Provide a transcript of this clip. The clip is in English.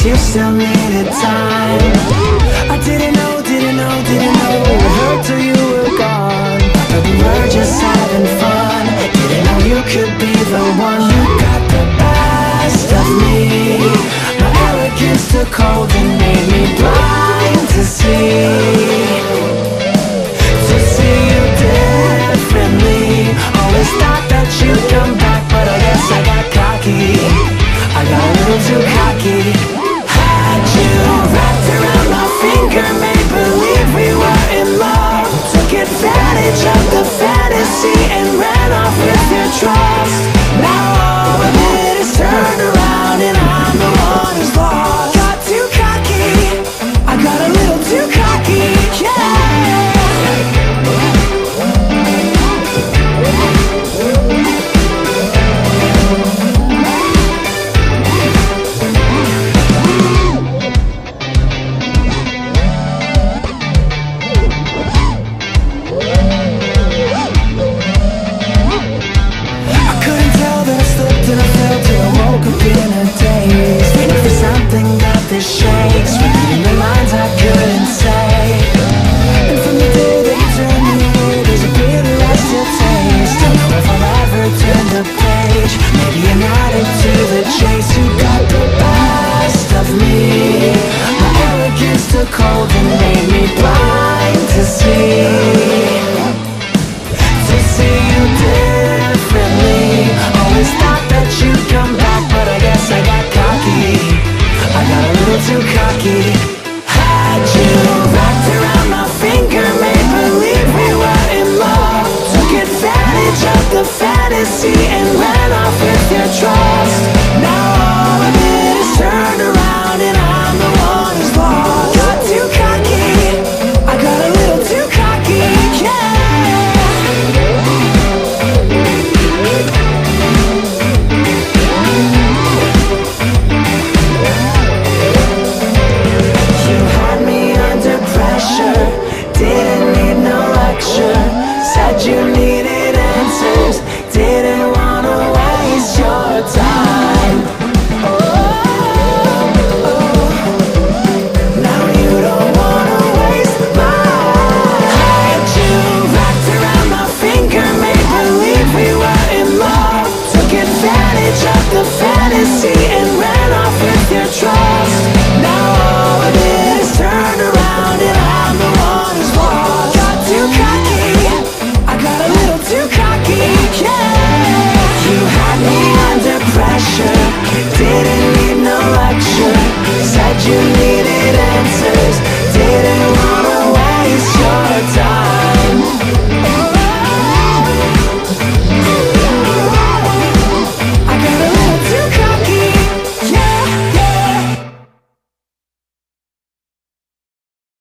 guess you still needed time. I didn't know it hurt till you were gone. But we were just having fun. Didn't know you could be the one. You got the best of me. My arrogance took hold and made me blind to see you differently. Always thought that you'd come back, but I guess I got cocky. I got a little too cocky. Had you wrapped around my finger, made believe we were in love. Took advantage of the fantasy and ran off with your trust.